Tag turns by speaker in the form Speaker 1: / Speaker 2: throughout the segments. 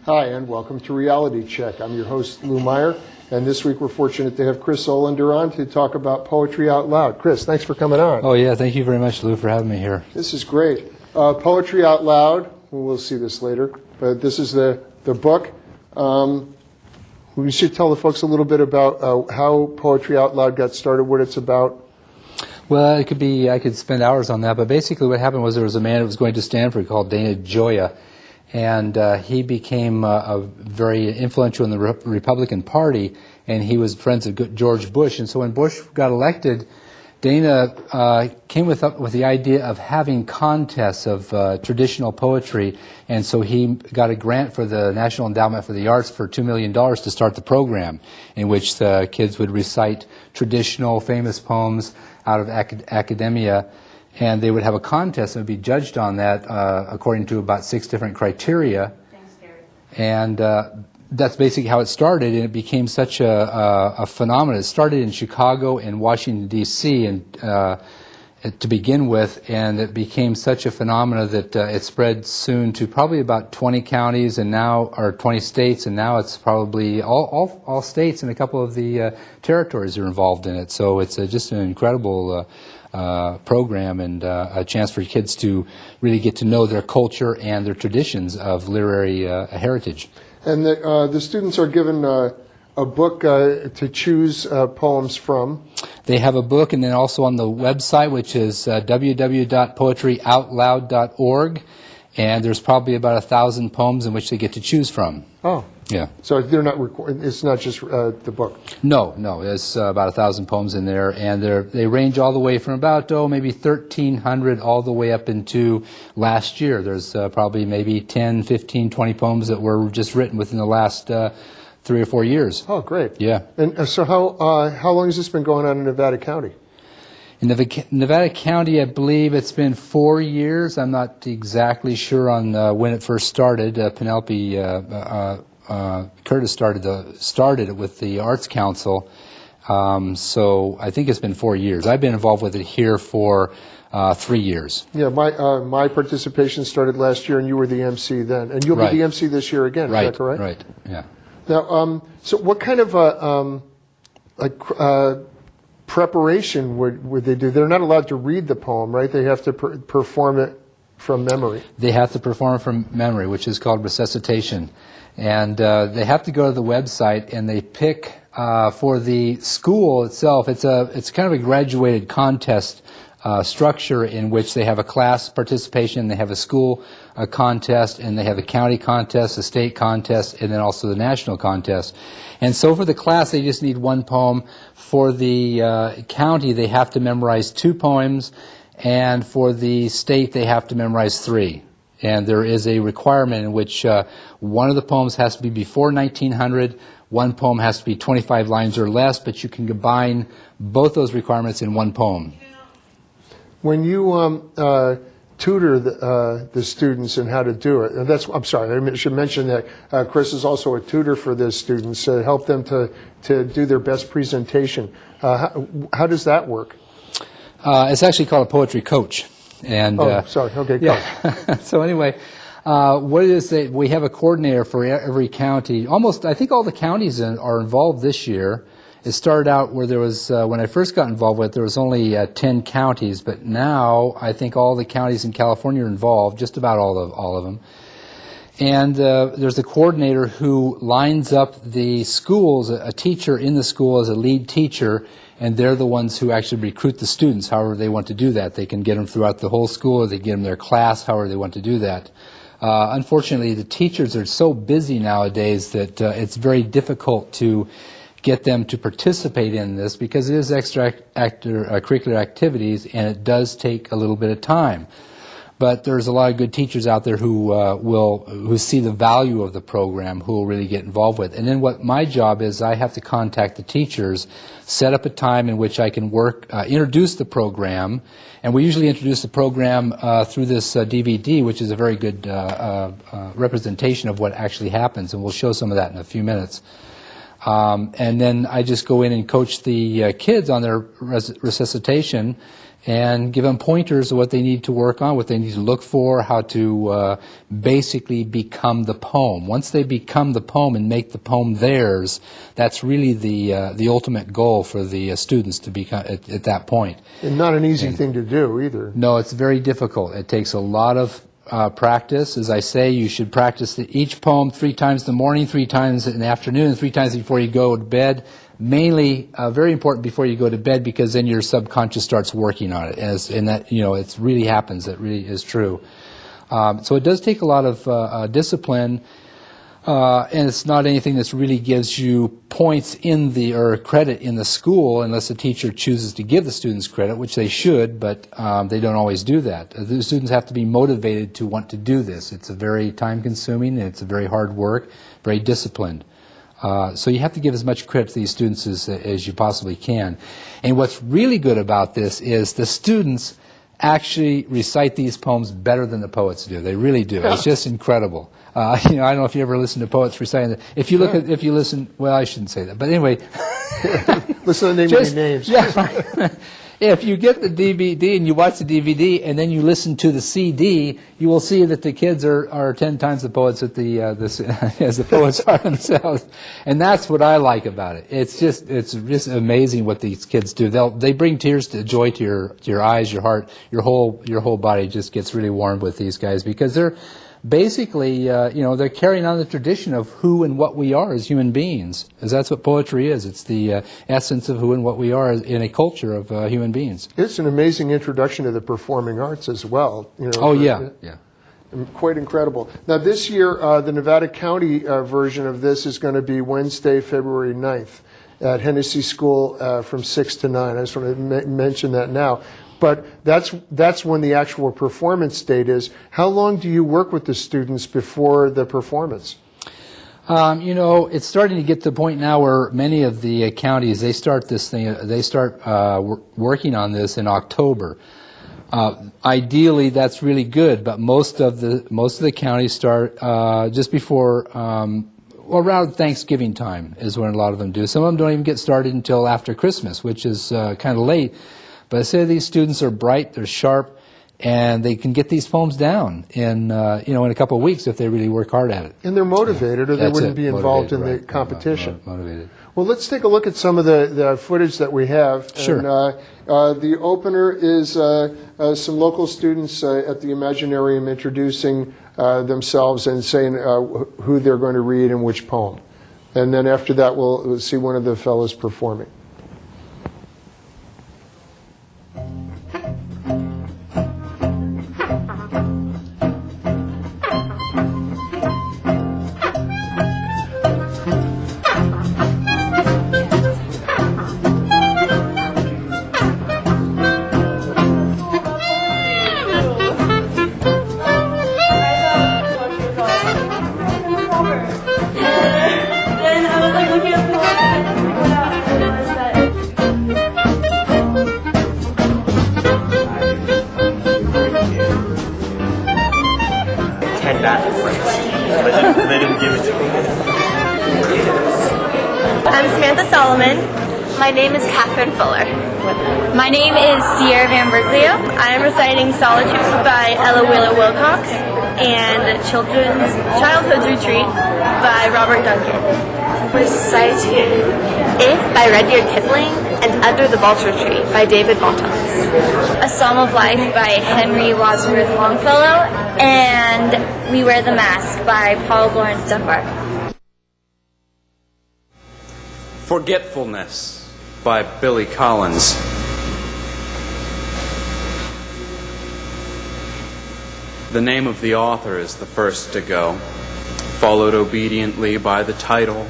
Speaker 1: Hi, and welcome to Reality Check. I'm your host, Lou Meyer, and this week we're fortunate to have Chris Olander on to talk about Poetry Out Loud. Chris, thanks for coming on.
Speaker 2: Oh, yeah, thank you very much, Lou, for having me here.
Speaker 1: This is great. Poetry Out Loud, we'll see this later, but this is the book. We should tell the folks a little bit about how Poetry Out Loud got started, what it's about.
Speaker 2: Well, I could spend hours on that, but basically what happened was there was a man who was going to Stanford called Dana Gioia, and he became very influential in the Republican Party, and he was friends of George Bush. And so when Bush got elected, Dana came with the idea of having contests of traditional poetry, and so he got a grant for the National Endowment for the Arts for $2 million to start the program, in which the kids would recite traditional, famous poems out of academia, and they would have a contest and would be judged on that according to about 6 different criteria.
Speaker 3: Thanks, Gary.
Speaker 2: And that's basically how it started, and it became such a phenomenon. It started in Chicago and Washington, D.C., and to begin with, and it became such a phenomenon that it spread soon to probably about 20 counties and now, or 20 states, and now it's probably all states, and a couple of the territories are involved in it. So it's just an incredible program, and a chance for kids to really get to know their culture and their traditions of literary heritage.
Speaker 1: And the students are given a book to choose poems from.
Speaker 2: They have a book, and then also on the website, which is www.poetryoutloud.org, and there's probably about 1,000 poems in which they get to choose from.
Speaker 1: Oh.
Speaker 2: Yeah.
Speaker 1: So they're not it's not just the book.
Speaker 2: No, there's about 1,000 poems in there, and they range all the way from about maybe 1,300 all the way up into last year. There's probably maybe 10, 15, 20 poems that were just written within the last 3 or 4 years.
Speaker 1: Oh, great.
Speaker 2: Yeah.
Speaker 1: And so how long has this been going on in Nevada County?
Speaker 2: In Nevada County, I believe it's been 4 years. I'm not exactly sure on when it first started. Penelope Curtis started it with the Arts Council, so I think it's been 4 years. I've been involved with it here for 3 years.
Speaker 1: Yeah, my participation started last year, and you were the MC then, and you'll be the MC this year again.
Speaker 2: Right,
Speaker 1: is that correct?
Speaker 2: Right. Yeah.
Speaker 1: Now, so what kind of preparation would they do? They're not allowed to read the poem, right? They have to perform it from memory.
Speaker 2: They have to perform from memory, which is called resuscitation. And they have to go to the website, and they pick for the school itself. It's kind of a graduated contest structure in which they have a class participation, they have a school contest, and they have a county contest, a state contest, and then also the national contest. And so for the class, they just need 1 poem. For the county, they have to memorize 2 poems, and for the state, they have to memorize 3. And there is a requirement in which one of the poems has to be before 1900, 1 poem has to be 25 lines or less, but you can combine both those requirements in 1 poem.
Speaker 1: When you tutor the students in how to do it, and I'm sorry, I should mention that Chris is also a tutor for the students to help them to do their best presentation. How does that work?
Speaker 2: It's actually called a poetry coach. And,
Speaker 1: sorry. Okay, go.
Speaker 2: Yeah. So anyway, what it is that we have a coordinator for every county. I think all the counties are involved this year. It started out where there was, when I first got involved with it, there was only 10 counties, but now I think all the counties in California are involved, just about all of them. And there's a coordinator who lines up the schools, a teacher in the school as a lead teacher, and they're the ones who actually recruit the students, however they want to do that. They can get them throughout the whole school, or they get them their class, however they want to do that. Unfortunately, the teachers are so busy nowadays that it's very difficult to get them to participate in this because it is extracurricular activities, and it does take a little bit of time. But there's a lot of good teachers out there who see the value of the program, who will really get involved with. And then what my job is, I have to contact the teachers, set up a time in which I can introduce the program, and we usually introduce the program through this DVD, which is a very good representation of what actually happens, and we'll show some of that in a few minutes. And then I just go in and coach the kids on their resuscitation and give them pointers of what they need to work on, what they need to look for, how to basically become the poem. Once they become the poem and make the poem theirs, that's really the ultimate goal for the students to become at that point.
Speaker 1: And not an easy thing to do either.
Speaker 2: No, it's very difficult. It takes a lot of practice. As I say, you should practice each poem 3 times in the morning, 3 times in the afternoon, and 3 times before you go to bed. Mainly, very important before you go to bed, because then your subconscious starts working on it, and that, you know, it really happens. It really is true. So it does take a lot of discipline, and it's not anything that really gives you points or credit in the school, unless the teacher chooses to give the students credit, which they should, but they don't always do that. The students have to be motivated to want to do this. It's a very time-consuming, and it's a very hard work, very disciplined. So you have to give as much credit to these students as you possibly can. And what's really good about this is the students actually recite these poems better than the poets do. They really do. It's just incredible. You know, I don't know if you ever listen to poets reciting that. If you listen, well, I shouldn't say that, but anyway.
Speaker 1: Listen to the names.
Speaker 2: Yeah, right. If you get the DVD and you watch the DVD and then you listen to the CD, you will see that the kids are 10 times the poets as the poets are themselves, and that's what I like about it. It's just amazing what these kids do. They bring tears to joy to your eyes, your heart, your whole body just gets really warmed with these guys, because they're basically, you know, they're carrying on the tradition of who and what we are as human beings, because that's what poetry is. It's the essence of who and what we are in a culture of human beings.
Speaker 1: It's an amazing introduction to the performing arts as well. You know,
Speaker 2: oh, yeah.
Speaker 1: Quite incredible. Now, this year, the Nevada County version of this is going to be Wednesday, February 9th at Hennessy School from 6 to 9. I just want to mention that now. But that's when the actual performance date is. How long do you work with the students before the performance?
Speaker 2: You know, it's starting to get to the point now where many of the counties, they start working on this in October. Ideally, that's really good, but most of the counties start just before, around Thanksgiving time is when a lot of them do. Some of them don't even get started until after Christmas, which is kind of late. But I say these students are bright, they're sharp, and they can get these poems down in a couple of weeks if they really work hard at it.
Speaker 1: And they're motivated, or they wouldn't be involved in the competition. Motivated. Well, let's take a look at some of the footage that we have.
Speaker 2: Sure.
Speaker 1: And, the opener is some local students at the Imaginarium introducing themselves and saying who they're going to read and which poem. And then after that, we'll see one of the fellows performing.
Speaker 3: They didn't give it to me.
Speaker 4: I'm Samantha Solomon. My name is Catherine Fuller.
Speaker 5: My name is Sierra Van Berglio.
Speaker 4: I am reciting Solitude by Ella Wheeler Wilcox and Children's Childhood's Retreat by Robert Duncan.
Speaker 5: Reciting
Speaker 4: If by Rudyard Kipling and Under the Vulture Tree by David Maltons.
Speaker 5: A Psalm of Life by Henry Wadsworth Longfellow and We Wear the Mask by Paul Laurence Dunbar.
Speaker 6: Forgetfulness by Billy Collins. The name of the author is the first to go, followed obediently by the title,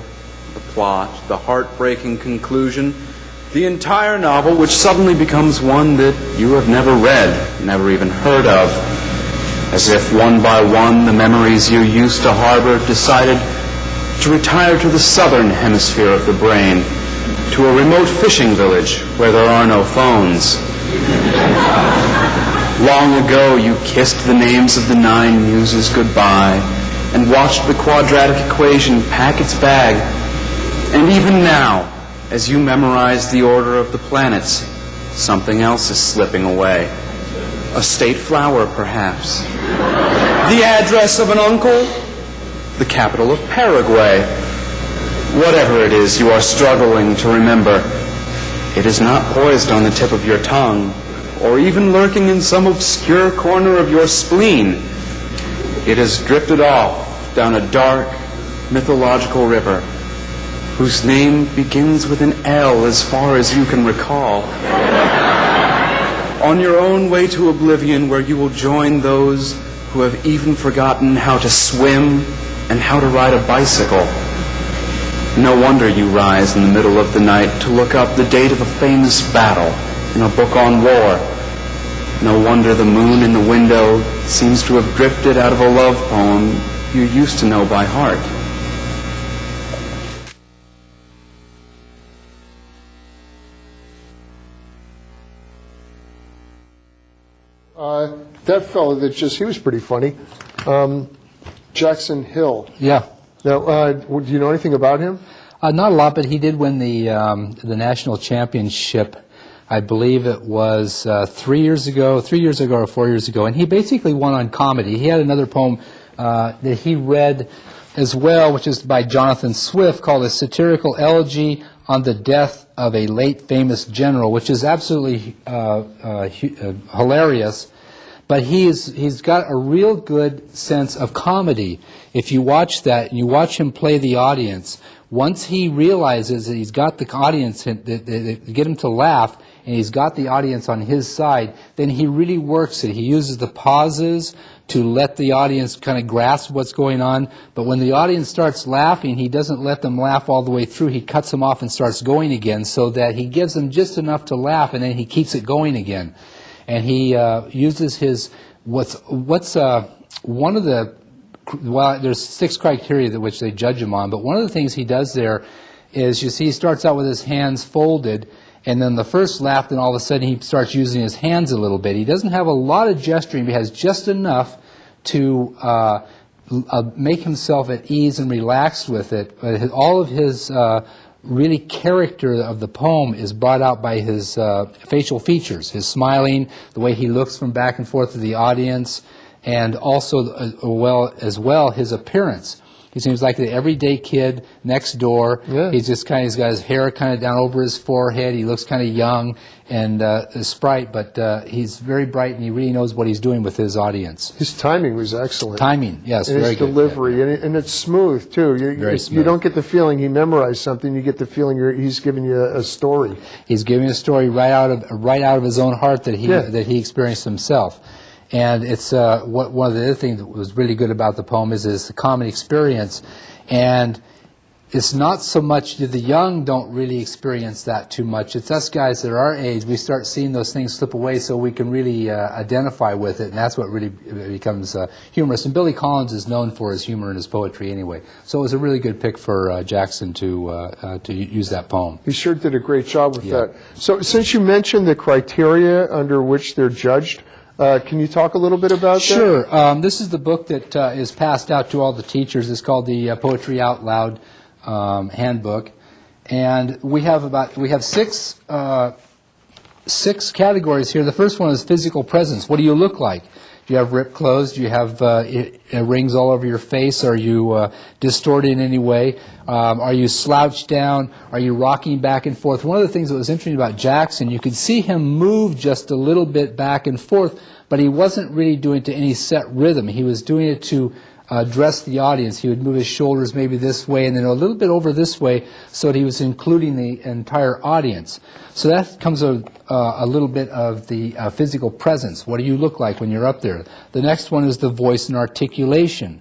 Speaker 6: the plot, the heartbreaking conclusion, the entire novel, which suddenly becomes one that you have never read, never even heard of, as if one by one the memories you used to harbor decided to retire to the southern hemisphere of the brain, to a remote fishing village where there are no phones. Long ago you kissed the names of the 9 muses goodbye and watched the quadratic equation pack its bag And even now, as you memorize the order of the planets, something else is slipping away. A state flower, perhaps. The address of an uncle? The capital of Paraguay. Whatever it is you are struggling to remember, it is not poised on the tip of your tongue, or even lurking in some obscure corner of your spleen. It has drifted off down a dark, mythological river, whose name begins with an L as far as you can recall. On your own way to oblivion, where you will join those who have even forgotten how to swim and how to ride a bicycle. No wonder you rise in the middle of the night to look up the date of a famous battle in a book on war. No wonder the moon in the window seems to have drifted out of a love poem you used to know by heart.
Speaker 1: That fellow he was pretty funny. Jackson Hill.
Speaker 2: Yeah.
Speaker 1: Now, do you know anything about him?
Speaker 2: Not a lot, but he did win the national championship. I believe it was 3 years ago or 4 years ago, and he basically won on comedy. He had another poem that he read as well, which is by Jonathan Swift, called A Satirical Elegy on the Death of a Late Famous General, which is absolutely hilarious. But he's got a real good sense of comedy. If you watch that, and you watch him play the audience, once he realizes that he's got the audience, that get him to laugh, and he's got the audience on his side, then he really works it. He uses the pauses to let the audience kind of grasp what's going on. But when the audience starts laughing, he doesn't let them laugh all the way through. He cuts them off and starts going again, so that he gives them just enough to laugh, and then he keeps it going again. And he uses his one of the, well, there's 6 criteria that which they judge him on, but one of the things he does there is, you see, he starts out with his hands folded, and then the first laugh, then all of a sudden he starts using his hands a little bit. He doesn't have a lot of gesturing, but he has just enough to make himself at ease and relaxed with it. But all of his really character of the poem is brought out by his facial features, his smiling, the way he looks from back and forth to the audience, and also as well his appearance. He seems like the everyday kid next door.
Speaker 1: Yeah.
Speaker 2: He's got his hair kind of down over his forehead. He looks kind of young and a sprite, but he's very bright, and he really knows what he's doing with his audience.
Speaker 1: His timing was excellent.
Speaker 2: Timing, yes,
Speaker 1: and
Speaker 2: very
Speaker 1: his
Speaker 2: good.
Speaker 1: delivery,
Speaker 2: Yeah.
Speaker 1: and it's smooth too.
Speaker 2: Very
Speaker 1: You
Speaker 2: smooth.
Speaker 1: don't get the feeling he memorized something. You get the feeling he's giving you a story.
Speaker 2: He's giving a story right out of his own heart that
Speaker 1: Yeah.
Speaker 2: he experienced himself. And it's one of the other things that was really good about the poem is the common experience. And it's not so much, the young don't really experience that too much. It's us guys that are our age, we start seeing those things slip away so we can really identify with it, and that's what really becomes humorous. And Billy Collins is known for his humor and his poetry anyway. So it was a really good pick for Jackson to use that poem.
Speaker 1: He sure did a great job with
Speaker 2: Yeah.
Speaker 1: that. So since you mentioned the criteria under which they're judged, can you talk a little bit about that?
Speaker 2: Sure. This is the book that is passed out to all the teachers. It's called the Poetry Out Loud Handbook, and we have six categories here. The first one is physical presence. What do you look like? Do you have ripped clothes? Do you have rings all over your face? Are you distorted in any way? Are you slouched down? Are you rocking back and forth? One of the things that was interesting about Jackson, you could see him move just a little bit back and forth, but he wasn't really doing it to any set rhythm. He was doing it to address the audience. He would move his shoulders maybe this way and then a little bit over this way, so that he was including the entire audience. So that comes a little bit of the physical presence. What do you look like when you're up there? The next one is the voice and articulation.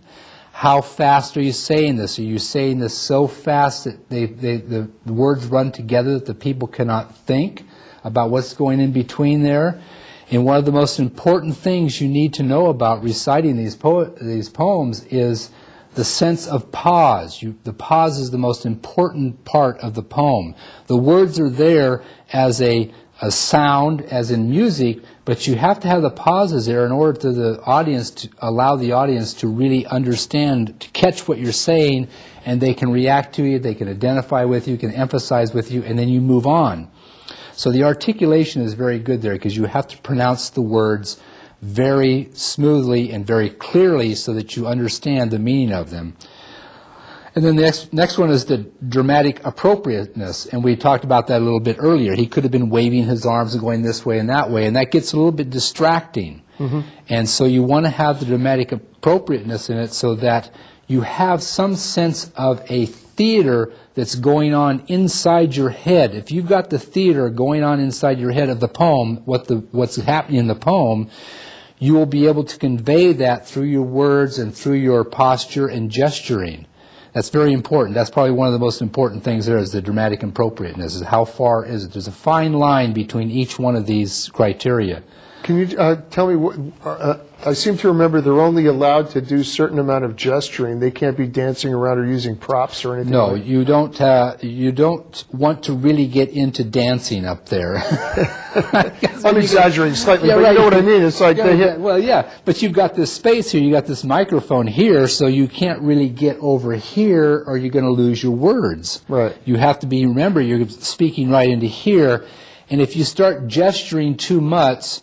Speaker 2: How fast are you saying this? Are you saying this so fast that the words run together that the people cannot think about what's going in between there? And one of the most important things you need to know about reciting these poems is the sense of pause. The pause is the most important part of the poem. The words are there as a sound, as in music, but you have to have the pauses there in order to allow the audience to really understand, to catch what you're saying, and they can react to you, they can identify with you, can emphasize with you, and then you move on. So the articulation is very good there because you have to pronounce the words very smoothly and very clearly so that you understand the meaning of them. And then the next one is the dramatic appropriateness, and we talked about that a little bit earlier. He could have been waving his arms and going this way and that way, and that gets a little bit distracting. And so you want to have the dramatic appropriateness in it so that you have some sense of a theater that's going on inside your head. If you've got the theater going on inside your head of the poem, what's happening in the poem, you will be able to convey that through your words and through your posture and gesturing. That's very important. That's probably one of the most important things there is the dramatic appropriateness, is how far is it. There's a fine line between each one of these criteria.
Speaker 1: Can you tell me what, I seem to remember they're only allowed to do a certain amount of gesturing. They can't be dancing around or using props or anything.
Speaker 2: No,
Speaker 1: like
Speaker 2: you don't want to really get into dancing up there.
Speaker 1: I'm exaggerating slightly,
Speaker 2: Yeah,
Speaker 1: but
Speaker 2: right.
Speaker 1: you know what I mean. It's like
Speaker 2: Yeah,
Speaker 1: they hit.
Speaker 2: well, yeah, but you've got this space here, you got this microphone here, so you can't really get over here or you're going to lose your words.
Speaker 1: Right.
Speaker 2: You have to be, remember, you're speaking right into here, and if you start gesturing too much,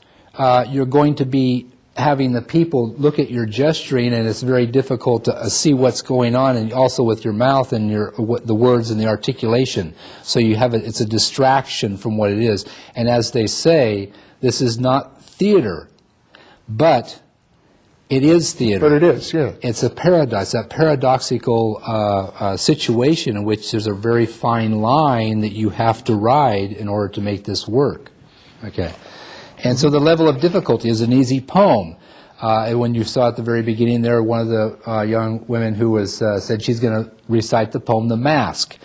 Speaker 2: you're going to be having the people look at your gesturing, and it's very difficult to see what's going on, and also with your mouth and the words and the articulation. So you have it's a distraction from what it is. And as they say, this is not theater, but it is theater.
Speaker 1: But it is, yeah.
Speaker 2: It's a paradox, that paradoxical situation in which there's a very fine line that you have to ride in order to make this work. Okay. And so the level of difficulty is an easy poem. When you saw at the very beginning there, one of the young women who was said she's going to recite the poem, The Mask.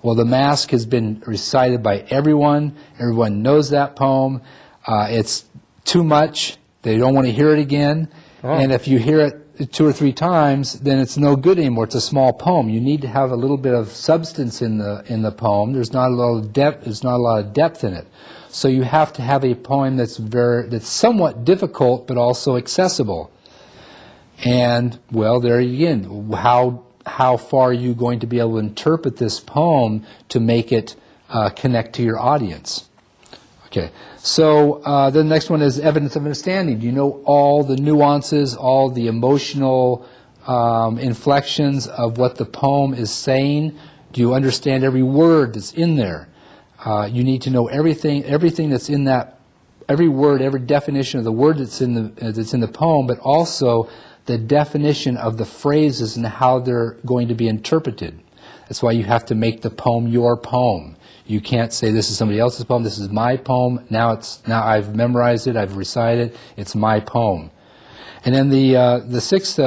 Speaker 2: Well, The Mask has been recited by everyone. Everyone knows that poem. It's too much. They don't want to hear it again.
Speaker 1: Oh.
Speaker 2: And if you hear it 2 or 3 times, then it's no good anymore. It's a small poem. You need to have a little bit of substance in the poem. There's not a lot of depth. There's not a lot of depth in it. So you have to have a poem that's somewhat difficult but also accessible. And well, there again, how far are you going to be able to interpret this poem to make it connect to your audience? Okay. So the next one is evidence of understanding. Do you know all the nuances, all the emotional inflections of what the poem is saying? Do you understand every word that's in there? You need to know everything that's in that, every word, every definition of the word that's in the poem, but also the definition of the phrases and how they're going to be interpreted. That's why you have to make the poem your poem. You can't say this is somebody else's poem, this is my poem. Now I've memorized it, I've recited it, it's my poem. And then the sixth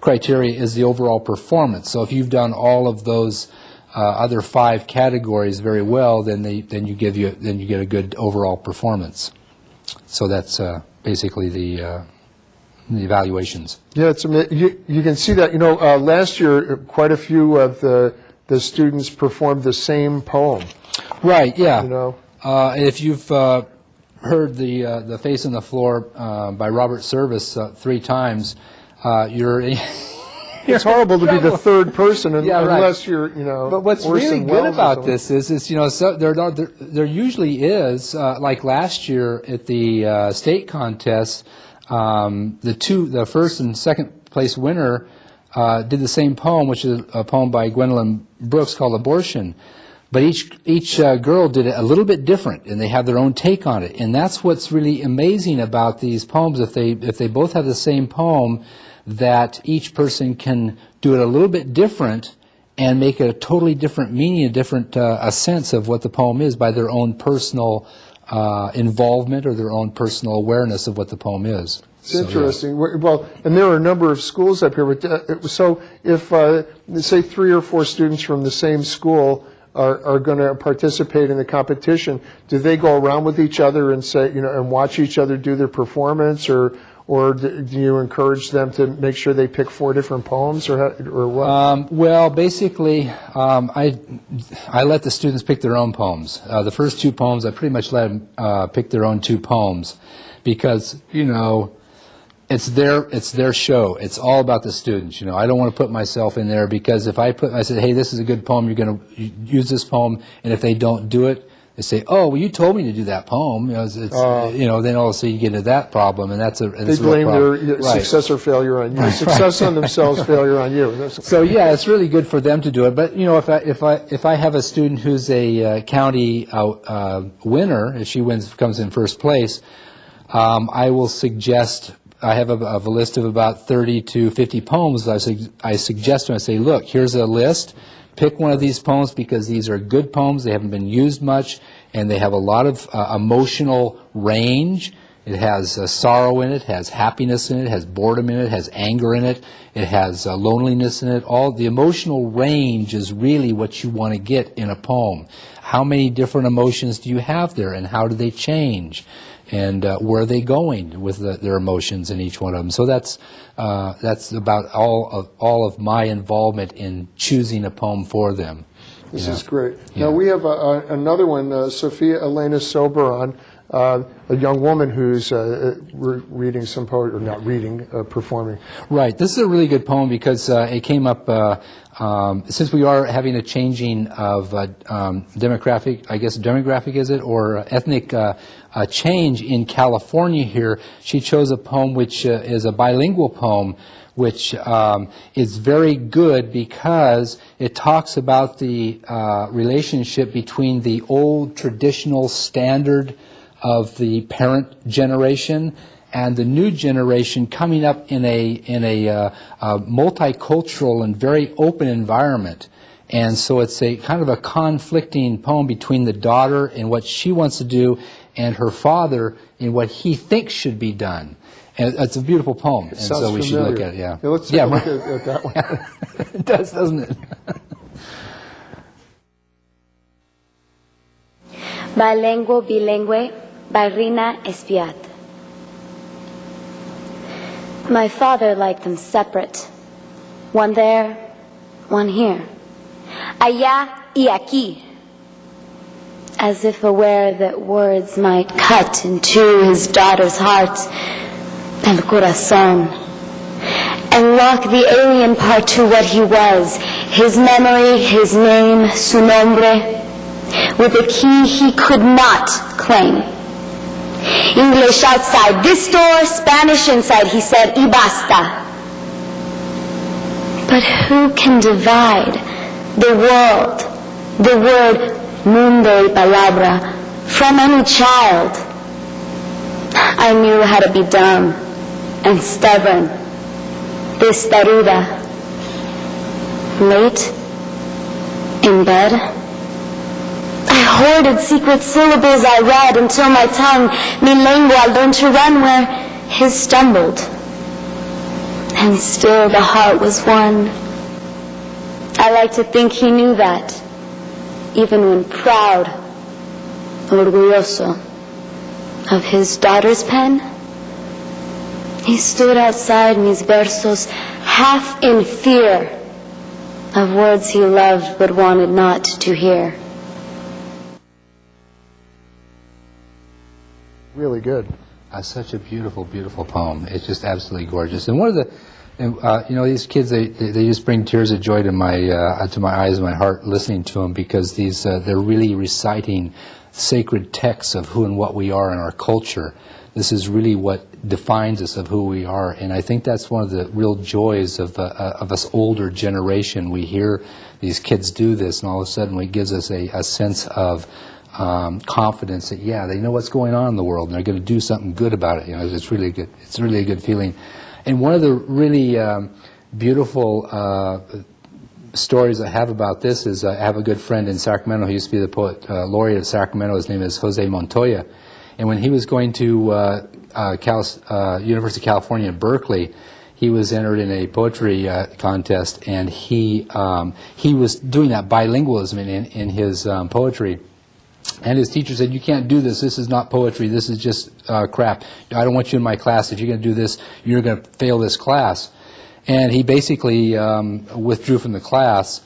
Speaker 2: criteria is the overall performance. So if you've done all of those other 5 categories very well, then you get a good overall performance. So that's basically the evaluations.
Speaker 1: Yeah, you can see that. Last year, quite a few of the students performed the same poem.
Speaker 2: Right. Yeah. If you've heard the Face on the Floor by Robert Service 3 times, you're.
Speaker 1: It's horrible to be the third person unless
Speaker 2: right.
Speaker 1: you're,
Speaker 2: But what's really good about this is so there usually is, like last year at the state contest, the first and second place winner did the same poem, which is a poem by Gwendolyn Brooks called Abortion. But each girl did it a little bit different, and they have their own take on it. And that's what's really amazing about these poems. If they both have the same poem, that each person can do it a little bit different and make it a totally different meaning, a sense of what the poem is by their own personal involvement or their own personal awareness of what the poem is.
Speaker 1: It's interesting. Yeah. Well, and there are a number of schools up here. But, so if, say, 3 or 4 students from the same school are going to participate in the competition, do they go around with each other and say, and watch each other do their performance, or do you encourage them to make sure they pick 4 different poems, or what?
Speaker 2: Well, basically, I let the students pick their own poems. The first 2 poems, I pretty much let them pick their own 2 poems, because it's their show. It's all about the students. I don't want to put myself in there, because if I said, hey, this is a good poem, you're going to use this poem, and if they don't do it, they say, oh, well, you told me to do that poem. Then all of a sudden you get into that problem, and that's a
Speaker 1: They blame their success or failure on you. Success on themselves, failure on you.
Speaker 2: So yeah, it's really good for them to do it. But if I have a student who's a county winner, if she comes in first place, I will suggest. I have a list of about 30 to 50 poems. I suggest to them. I say, look, here's a list. Pick one of these poems, because these are good poems. They haven't been used much, and they have a lot of emotional range. It has sorrow in it, has happiness in it, has boredom in it, has anger in it, it has loneliness in it. All the emotional range is really what you want to get in a poem. How many different emotions do you have there, and how do they change? And where are they going with their emotions in each one of them? So that's about all of my involvement in choosing a poem for them.
Speaker 1: This is great. Now we have another one, Sophia Elena Soberon, a young woman who's reading some poetry, or not reading, performing.
Speaker 2: Right. This is a really good poem, because it came up since we are having a changing of demographic is it, or ethnic change in California here. She chose a poem which is a bilingual poem, which is very good because it talks about the relationship between the old traditional standard of the parent generation and the new generation coming up in a multicultural and very open environment. And so it's a kind of a conflicting poem between the daughter and what she wants to do, and her father in what he thinks should be done. And it's a beautiful poem, and so we should look at it. Yeah,
Speaker 1: let's take a look at that one.
Speaker 2: It does, doesn't it?
Speaker 3: Balenguo bilingüe by Rina Espiat. My father liked them separate. One there, one here. Allá y aquí. As if aware that words might cut into his daughter's heart, el corazón, and lock the alien part to what he was, his memory, his name, su nombre, with a key he could not claim. English outside this door, Spanish inside, he said, y basta. But who can divide the world, the word mundo y palabra, from any child? I knew how to be dumb and stubborn, testaruda. Late, in bed, I hoarded secret syllables I read until my tongue, mi lengua, learned to run where his stumbled. And still the heart was one. I like to think he knew that, even when proud, orgulloso of his daughter's pen. He stood outside mis versos, half in fear of words he loved but wanted not to hear.
Speaker 1: Really good.
Speaker 2: Such a beautiful, beautiful poem. It's just absolutely gorgeous. And one of the, these kids, they just bring tears of joy to my eyes and my heart listening to them, because they're really reciting sacred texts of who and what we are in our culture. This is really what defines us of who we are, and I think that's one of the real joys of us older generation. We hear these kids do this, and all of a sudden it gives us a sense of confidence that they know what's going on in the world, and they're going to do something good about it. It's really good. It's really a good feeling. And one of the really beautiful stories I have about this is I have a good friend in Sacramento. He used to be the poet laureate of Sacramento. His name is Jose Montoya. And when he was going to University of California at Berkeley, he was entered in a poetry contest, and he was doing that bilingualism in his poetry. And his teacher said, "You can't do this. This is not poetry. This is just crap. I don't want you in my class. If you're going to do this, you're going to fail this class." And he basically withdrew from the class,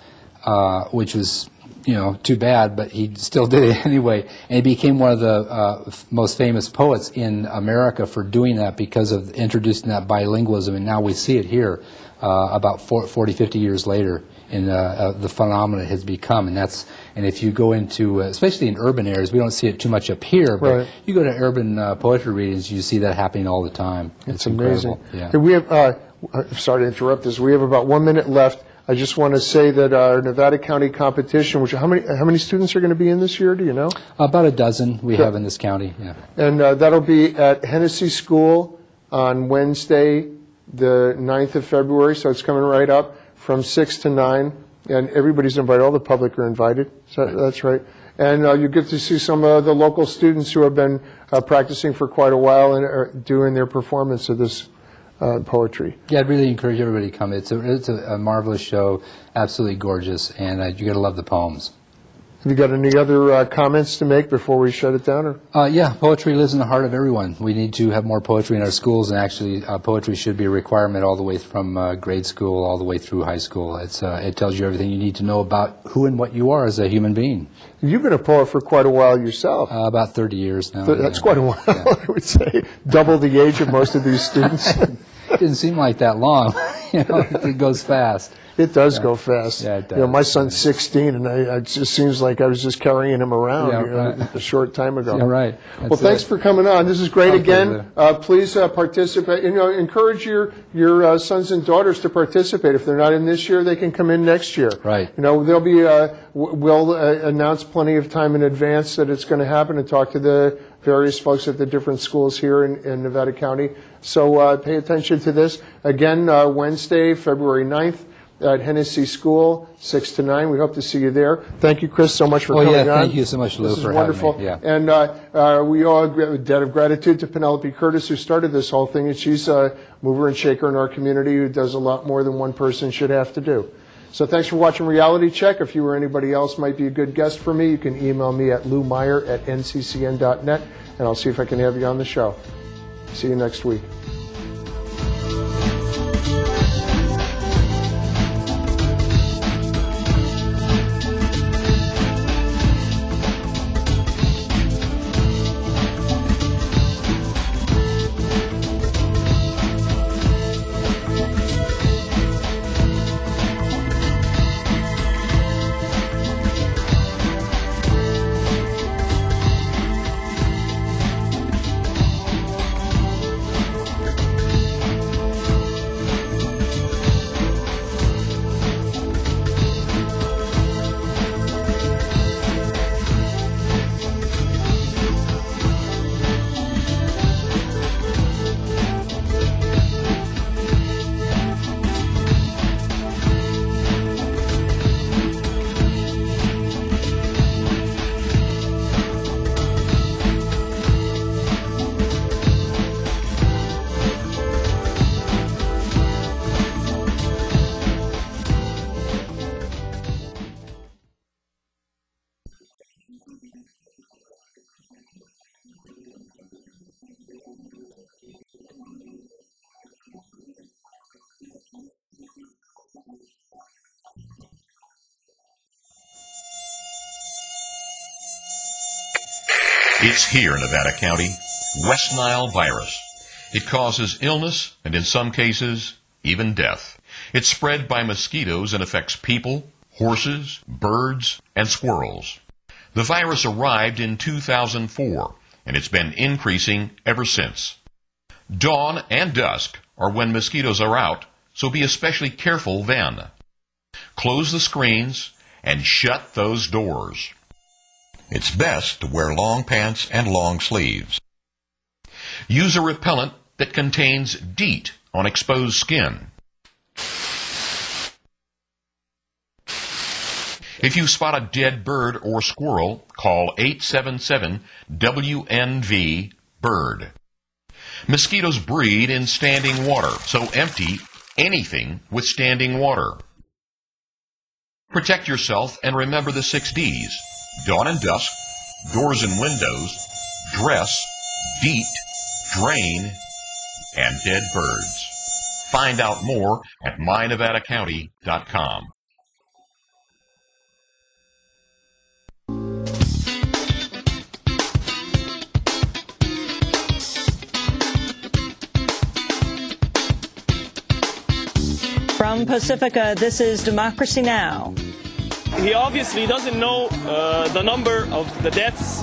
Speaker 2: which was too bad, but he still did it anyway. And he became one of the most famous poets in America for doing that because of introducing that bilingualism. And now we see it here about 40, 50 years later in the phenomenon it has become. And if you go into, especially in urban areas, we don't see it too much up here, but
Speaker 1: Right.
Speaker 2: you go to urban poetry readings, you see that happening all the time.
Speaker 1: It's amazing.
Speaker 2: incredible. Yeah.
Speaker 1: Hey, we have, I'm sorry to interrupt this. We have about 1 minute left. I just want to say that our Nevada County competition, which how many students are going to be in this year? Do you know?
Speaker 2: About a dozen we have in this county. Yeah.
Speaker 1: And that'll be at Hennessy School on Wednesday, the 9th of February. So it's coming right up from 6 to 9. And everybody's invited. All the public are invited. So that's right. And you get to see some of the local students who have been practicing for quite a while and are doing their performance of this poetry.
Speaker 2: Yeah, I'd really encourage everybody to come. It's a marvelous show, absolutely gorgeous, and you got to love the poems.
Speaker 1: Have you got any other comments to make before we shut it down? Or?
Speaker 2: Yeah, poetry lives in the heart of everyone. We need to have more poetry in our schools, and actually poetry should be a requirement all the way from grade school all the way through high school. It tells you everything you need to know about who and what you are as a human being.
Speaker 1: You've been a poet for quite a while yourself.
Speaker 2: About 30 years now.
Speaker 1: That's
Speaker 2: yeah.
Speaker 1: quite a while,
Speaker 2: Yeah.
Speaker 1: I would say. Double the age of most of these students.
Speaker 2: It didn't seem like that long. It goes fast.
Speaker 1: It does go fast.
Speaker 2: Yeah, it does.
Speaker 1: My son's 16, and it just seems like I was just carrying him around
Speaker 2: Yeah, right.
Speaker 1: a short time ago.
Speaker 2: Yeah, right.
Speaker 1: Well, thanks for coming on. This is great
Speaker 2: My
Speaker 1: again. Please participate. Encourage your sons and daughters to participate. If they're not in this year, they can come in next year.
Speaker 2: Right.
Speaker 1: There'll be we'll announce plenty of time in advance that it's going to happen and talk to the various folks at the different schools here in Nevada County. So pay attention to this. Again, Wednesday, February 9th. At Hennessy School, 6 to 9. We hope to see you there. Thank you, Chris, so much for coming on.
Speaker 2: Thank you so much, Lou,
Speaker 1: This
Speaker 2: for
Speaker 1: is wonderful.
Speaker 2: having me. Yeah.
Speaker 1: And we owe a debt of gratitude to Penelope Curtis, who started this whole thing, and she's a mover and shaker in our community who does a lot more than one person should have to do. So thanks for watching Reality Check. If you or anybody else might be a good guest for me, you can email me at loumeyer@nccn.net, and I'll see if I can have you on the show. See you next week.
Speaker 7: It's here in Nevada County, West Nile virus. It causes illness and in some cases, even death. It's spread by mosquitoes and affects people, horses, birds, and squirrels. The virus arrived in 2004, and it's been increasing ever since. Dawn and dusk are when mosquitoes are out, so be especially careful then. Close the screens and shut those doors. It's best to wear long pants and long sleeves. Use a repellent that contains DEET on exposed skin. If you spot a dead bird or squirrel, call 877-WNV-BIRD. Mosquitoes breed in standing water, so empty anything with standing water. Protect yourself and remember the 6 Ds. Dawn and dusk, doors and windows, dress, DEET, drain, and dead birds. Find out more at mynevadacounty.com.
Speaker 8: from Pacifica, this is Democracy Now!
Speaker 9: He obviously doesn't know the number of the deaths